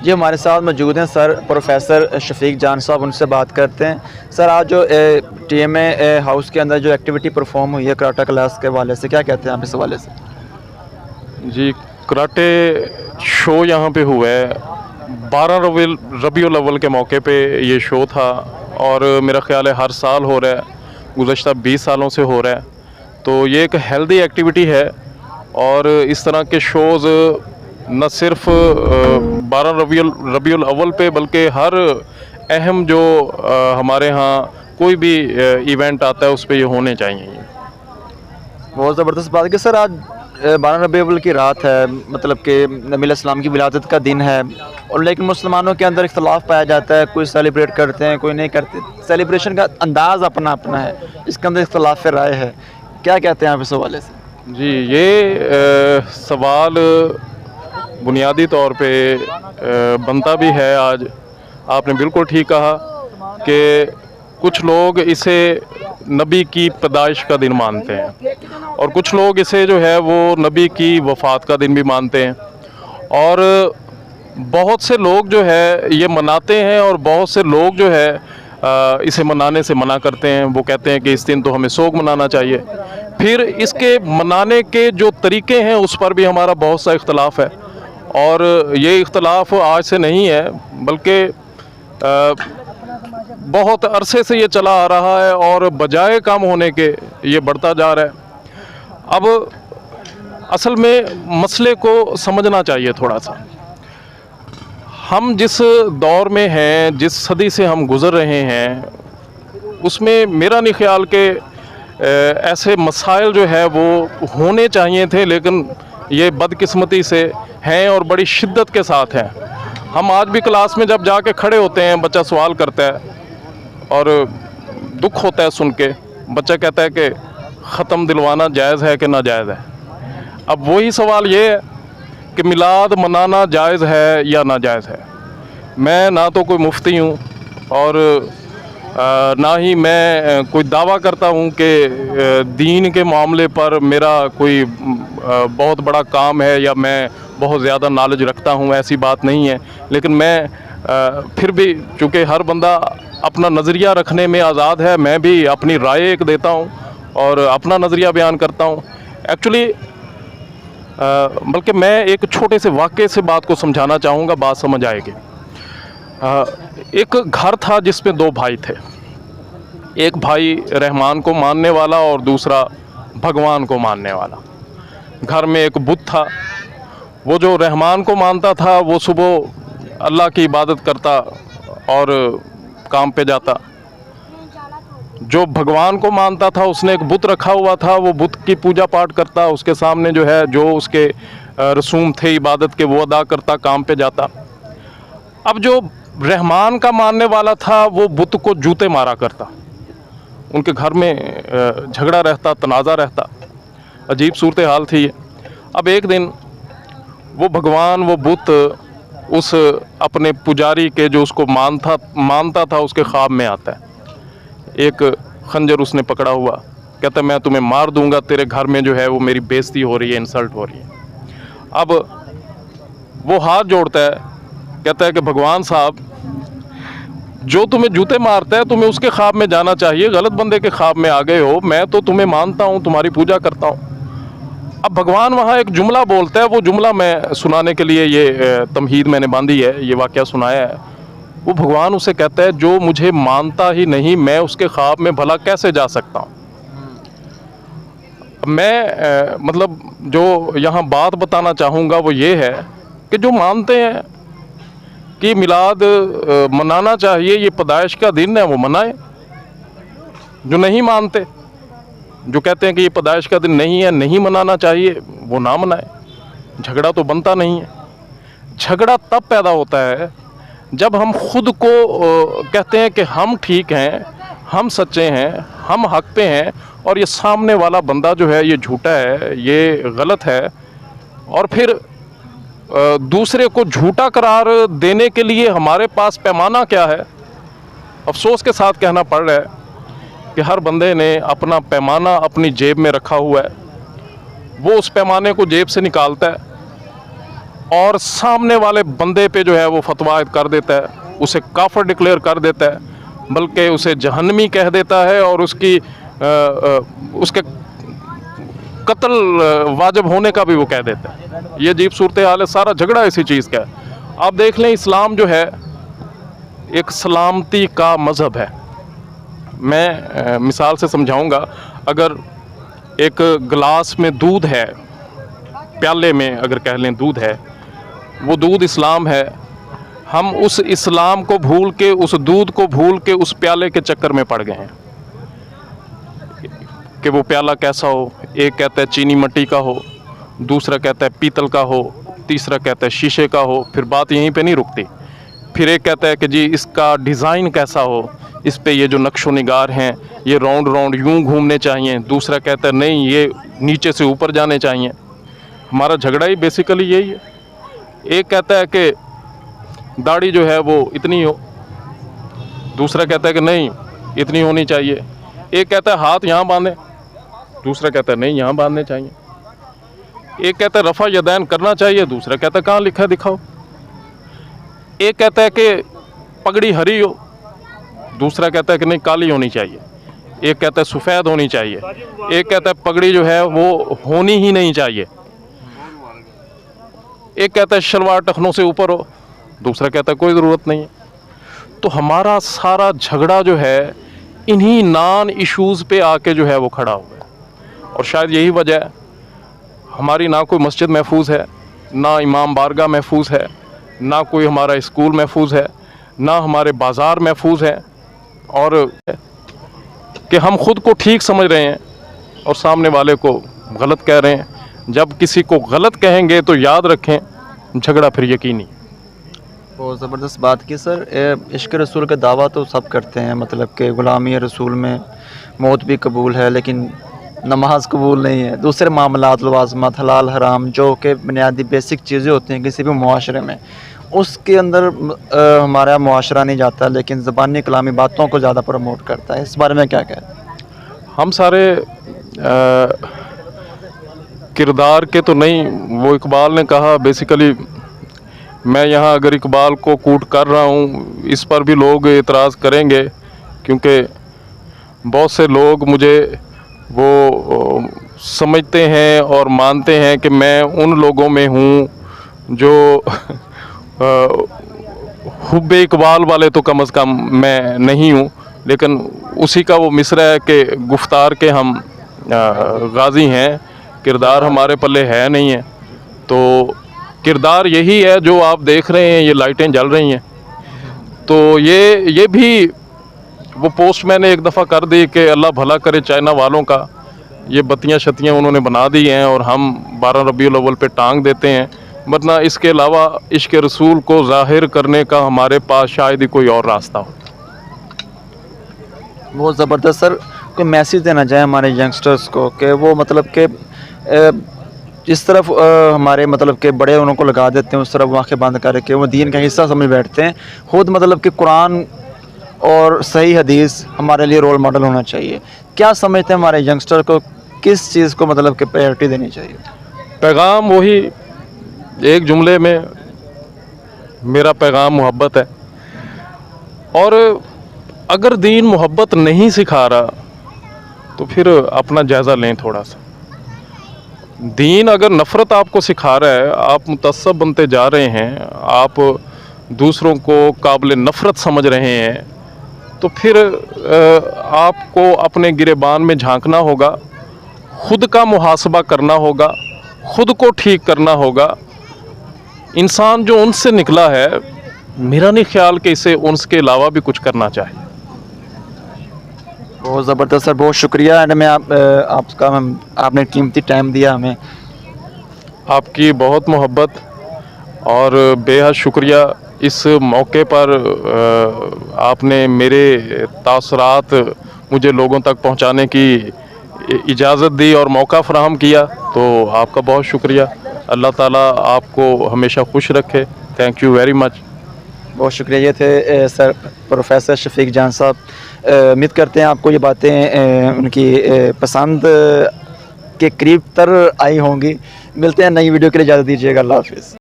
جی ہمارے ساتھ موجود ہیں سر پروفیسر شفیق جان صاحب، ان سے بات کرتے ہیں۔ سر آج جو ٹی ایم اے ہاؤس کے اندر جو ایکٹیویٹی پرفارم ہوئی ہے کراٹا کلاس کے حوالے سے، کیا کہتے ہیں آپ اس حوالے سے؟ جی کراٹے شو یہاں پہ ہوا ہے 12 ربیع الاول کے موقع پہ یہ شو تھا، اور میرا خیال ہے ہر سال ہو رہا ہے، گزشتہ 20 سالوں سے ہو رہا ہے۔ تو یہ ایک ہیلدی ایکٹیویٹی ہے، اور اس طرح کے شوز نہ صرف 12 ربیع الاول پہ بلکہ ہر اہم جو ہمارے ہاں کوئی بھی ایونٹ آتا ہے اس پہ یہ ہونے چاہیے۔ بہت زبردست بات ہے کہ سر آج 12 ربیع الاول کی رات ہے، مطلب کہ نبی علیہ السلام کی ولادت کا دن ہے، اور لیکن مسلمانوں کے اندر اختلاف پایا جاتا ہے، کوئی سیلیبریٹ کرتے ہیں کوئی نہیں کرتے، سیلیبریشن کا انداز اپنا اپنا ہے، اس کے اندر اختلاف رائے ہے، کیا کہتے ہیں آپ اس حوالے سے؟ جی یہ سوال بنیادی طور پہ بنتا بھی ہے آج۔ آپ نے بالکل ٹھیک کہا کہ کچھ لوگ اسے نبی کی پیدائش کا دن مانتے ہیں، اور کچھ لوگ اسے جو ہے وہ نبی کی وفات کا دن بھی مانتے ہیں، اور بہت سے لوگ جو ہے یہ مناتے ہیں، اور بہت سے لوگ جو ہے اسے منانے سے منع کرتے ہیں۔ وہ کہتے ہیں کہ اس دن تو ہمیں سوگ منانا چاہیے۔ پھر اس کے منانے کے جو طریقے ہیں اس پر بھی ہمارا بہت سا اختلاف ہے، اور یہ اختلاف آج سے نہیں ہے بلکہ بہت عرصے سے یہ چلا آ رہا ہے، اور بجائے کم ہونے کے یہ بڑھتا جا رہا ہے۔ اب اصل میں مسئلے کو سمجھنا چاہیے تھوڑا سا۔ ہم جس دور میں ہیں، جس صدی سے ہم گزر رہے ہیں، اس میں میرا نہیں خیال کہ ایسے مسائل جو ہے وہ ہونے چاہیے تھے، لیکن یہ بدقسمتی سے ہیں اور بڑی شدت کے ساتھ ہیں۔ ہم آج بھی کلاس میں جب جا کے کھڑے ہوتے ہیں، بچہ سوال کرتا ہے اور دکھ ہوتا ہے سن کے، بچہ کہتا ہے کہ ختم دلوانا جائز ہے کہ ناجائز ہے۔ اب وہی سوال یہ ہے کہ میلاد منانا جائز ہے یا ناجائز ہے۔ میں نہ تو کوئی مفتی ہوں، اور نہ ہی میں کوئی دعویٰ کرتا ہوں کہ دین کے معاملے پر میرا کوئی بہت بڑا کام ہے یا میں بہت زیادہ نالج رکھتا ہوں، ایسی بات نہیں ہے۔ لیکن میں پھر بھی چونکہ ہر بندہ اپنا نظریہ رکھنے میں آزاد ہے، میں بھی اپنی رائے ایک دیتا ہوں اور اپنا نظریہ بیان کرتا ہوں۔ ایکچولی بلکہ میں ایک چھوٹے سے واقعے سے بات کو سمجھانا چاہوں گا، بات سمجھ آئے گی۔ ایک گھر تھا جس میں 2 بھائی تھے، ایک بھائی رحمان کو ماننے والا اور دوسرا بھگوان کو ماننے والا۔ گھر میں ایک بت تھا، وہ جو رحمان کو مانتا تھا وہ صبح اللہ کی عبادت کرتا اور کام پہ جاتا۔ جو بھگوان کو مانتا تھا اس نے ایک بت رکھا ہوا تھا، وہ بت کی پوجا پاٹ کرتا، اس کے سامنے جو ہے جو اس کے رسوم تھے عبادت کے وہ ادا کرتا، کام پہ جاتا۔ اب جو رحمان کا ماننے والا تھا وہ بت کو جوتے مارا کرتا، ان کے گھر میں جھگڑا رہتا، تنازع رہتا، عجیب صورتحال تھی یہ۔ اب ایک دن وہ بھگوان، وہ بت اس اپنے پجاری کے جو اس کو مانتا تھا اس کے خواب میں آتا ہے۔ ایک خنجر اس نے پکڑا ہوا، کہتا ہے میں تمہیں مار دوں گا، تیرے گھر میں جو ہے وہ میری بےزتی ہو رہی ہے، انسلٹ ہو رہی ہے۔ اب وہ ہاتھ جوڑتا ہے، کہتا ہے کہ بھگوان صاحب، جو تمہیں جوتے مارتا ہے تمہیں اس کے خواب میں جانا چاہیے، غلط بندے کے خواب میں آ گئے ہو، میں تو تمہیں مانتا ہوں، تمہاری پوجا کرتا ہوں۔ اب بھگوان وہاں ایک جملہ بولتا ہے، وہ جملہ میں سنانے کے لیے یہ تمہید میں نے باندھی ہے، یہ واقعہ سنایا ہے۔ وہ بھگوان اسے کہتا ہے جو مجھے مانتا ہی نہیں میں اس کے خواب میں بھلا کیسے جا سکتا ہوں۔ میں مطلب جو یہاں بات بتانا چاہوں گا وہ یہ ہے کہ جو مانتے ہیں کہ میلاد منانا چاہیے، یہ پیدائش کا دن ہے، وہ منائیں۔ جو نہیں مانتے، جو کہتے ہیں کہ یہ پیدائش کا دن نہیں ہے، نہیں منانا چاہیے، وہ نہ منائیں۔ جھگڑا تو بنتا نہیں ہے۔ جھگڑا تب پیدا ہوتا ہے جب ہم خود کو کہتے ہیں کہ ہم ٹھیک ہیں، ہم سچے ہیں، ہم حق پہ ہیں، اور یہ سامنے والا بندہ جو ہے یہ جھوٹا ہے، یہ غلط ہے، اور پھر دوسرے کو جھوٹا قرار دینے کے لیے ہمارے پاس پیمانہ کیا ہے؟ افسوس کے ساتھ کہنا پڑ رہا ہے کہ ہر بندے نے اپنا پیمانہ اپنی جیب میں رکھا ہوا ہے، وہ اس پیمانے کو جیب سے نکالتا ہے اور سامنے والے بندے پہ جو ہے وہ فتویٰ کر دیتا ہے، اسے کافر ڈکلیئر کر دیتا ہے، بلکہ اسے جہنمی کہہ دیتا ہے، اور اس کے قتل واجب ہونے کا بھی وہ کہہ دیتا ہے۔ یہ عجیب صورتحال ہے، سارا جھگڑا اسی چیز کا ہے۔ آپ دیکھ لیں، اسلام جو ہے ایک سلامتی کا مذہب ہے۔ میں مثال سے سمجھاؤں گا، اگر ایک گلاس میں دودھ ہے، پیالے میں اگر کہہ لیں دودھ ہے، وہ دودھ اسلام ہے، ہم اس اسلام کو بھول کے، اس دودھ کو بھول کے اس پیالے کے چکر میں پڑ گئے ہیں کہ وہ پیالہ کیسا ہو۔ ایک کہتا ہے چینی مٹی کا ہو، دوسرا کہتا ہے پیتل کا ہو، تیسرا کہتا ہے شیشے کا ہو۔ پھر بات یہیں پہ نہیں رکتی، پھر ایک کہتا ہے کہ جی اس کا ڈیزائن کیسا ہو، اس پہ یہ جو نقش و نگار ہیں یہ راؤنڈ راؤنڈ یوں گھومنے چاہیے۔ دوسرا کہتا ہے نہیں، یہ نیچے سے اوپر جانے چاہیے۔ ہمارا جھگڑا ہی بیسیکلی یہی ہے۔ ایک کہتا ہے کہ داڑھی جو ہے وہ اتنی ہو، دوسرا کہتا ہے کہ نہیں اتنی ہونی چاہیے۔ ایک کہتا ہے ہاتھ یہاں باندھیں، دوسرا کہتا ہے نہیں یہاں باندھنے چاہیے۔ ایک کہتا ہے رفع یدین کرنا چاہیے، دوسرا کہتا ہے کہاں لکھا ہے دکھاؤ۔ ایک کہتا ہے کہ پگڑی ہری ہو، دوسرا کہتا ہے کہ نہیں کالی ہونی چاہیے۔ ایک کہتا ہے سفید ہونی چاہیے، ایک کہتا ہے پگڑی جو ہے وہ ہونی ہی نہیں چاہیے۔ ایک کہتا ہے شلوار ٹخنوں سے اوپر ہو، دوسرا کہتا ہے کوئی ضرورت نہیں ہے۔ تو ہمارا سارا جھگڑا جو ہے انہی نان ایشوز پہ آ کے جو ہے وہ کھڑا ہوا ہے، اور شاید یہی وجہ ہے ہماری نہ کوئی مسجد محفوظ ہے، نہ امام بارگاہ محفوظ ہے، نہ کوئی ہمارا اسکول محفوظ ہے، نہ ہمارے بازار محفوظ ہے، اور کہ ہم خود کو ٹھیک سمجھ رہے ہیں اور سامنے والے کو غلط کہہ رہے ہیں۔ جب کسی کو غلط کہیں گے تو یاد رکھیں جھگڑا پھر یقینی۔ بہت زبردست بات کی سر۔ عشق رسول کا دعویٰ تو سب کرتے ہیں، مطلب کہ غلامی رسول میں موت بھی قبول ہے، لیکن نماز قبول نہیں ہے۔ دوسرے معاملات، لوازمات، حلال حرام، جو کہ بنیادی بیسک چیزیں ہوتی ہیں کسی بھی معاشرے میں، اس کے اندر ہمارا معاشرہ نہیں جاتا، لیکن زبانی کلامی باتوں کو زیادہ پروموٹ کرتا ہے۔ اس بارے میں کیا کہتے ہیں؟ ہم سارے کردار کے تو نہیں، وہ اقبال نے کہا بیسیکلی، میں یہاں اگر اقبال کو کوٹ کر رہا ہوں، اس پر بھی لوگ اعتراض کریں گے، کیونکہ بہت سے لوگ مجھے وہ سمجھتے ہیں اور مانتے ہیں کہ میں ان لوگوں میں ہوں جو حب اقبال والے تو کم از کم میں نہیں ہوں، لیکن اسی کا وہ مصرع ہے کہ گفتار کے ہم غازی ہیں، کردار ہمارے پلے ہے نہیں ہے۔ تو کردار یہی ہے جو آپ دیکھ رہے ہیں، یہ لائٹیں جل رہی ہیں۔ تو یہ بھی وہ پوسٹ میں نے ایک دفعہ کر دی کہ اللہ بھلا کرے چائنا والوں کا، یہ بتیاں شتیاں انہوں نے بنا دی ہیں اور ہم 12 ربیع الاول پہ ٹانگ دیتے ہیں، ورنہ اس کے علاوہ عشق رسول کو ظاہر کرنے کا ہمارے پاس شاید ہی کوئی اور راستہ ہو۔ بہت زبردست سر۔ کوئی میسیج دینا چاہیں ہمارے ینگسٹرز کو کہ وہ مطلب کہ جس طرف ہمارے مطلب کہ بڑے انہوں کو لگا دیتے ہیں، اس طرف وہ آنکھیں بند کر کے وہ دین کا حصہ سمجھ بیٹھتے ہیں، خود مطلب کہ قرآن اور صحیح حدیث ہمارے لیے رول ماڈل ہونا چاہیے۔ کیا سمجھتے ہیں ہمارے ینگسٹر کو کس چیز کو مطلب کہ پریورٹی دینی چاہیے؟ پیغام وہی ایک جملے میں، میرا پیغام محبت ہے، اور اگر دین محبت نہیں سکھا رہا تو پھر اپنا جائزہ لیں تھوڑا سا۔ دین اگر نفرت آپ کو سکھا رہا ہے، آپ متعصب بنتے جا رہے ہیں، آپ دوسروں کو قابل نفرت سمجھ رہے ہیں، تو پھر آپ کو اپنے گریبان میں جھانکنا ہوگا، خود کا محاسبہ کرنا ہوگا، خود کو ٹھیک کرنا ہوگا۔ انسان جو انس سے نکلا ہے، میرا نہیں خیال کہ اسے انس کے علاوہ بھی کچھ کرنا چاہیے۔ بہت زبردست سر، بہت شکریہ۔ میں آپ نے قیمتی ٹائم دیا ہمیں۔ آپ کی بہت محبت اور بے حد شکریہ۔ اس موقع پر آپ نے میرے تاثرات مجھے لوگوں تک پہنچانے کی اجازت دی اور موقع فراہم کیا، تو آپ کا بہت شکریہ۔ اللہ تعالیٰ آپ کو ہمیشہ خوش رکھے۔ Thank you very much. بہت شکریہ۔ یہ تھے سر پروفیسر شفیق جان صاحب۔ امید کرتے ہیں آپ کو یہ باتیں ان کی پسند کے قریب تر آئی ہوں گی۔ ملتے ہیں نئی ویڈیو کے لیے، اجازت دیجیے گا۔ اللہ حافظ۔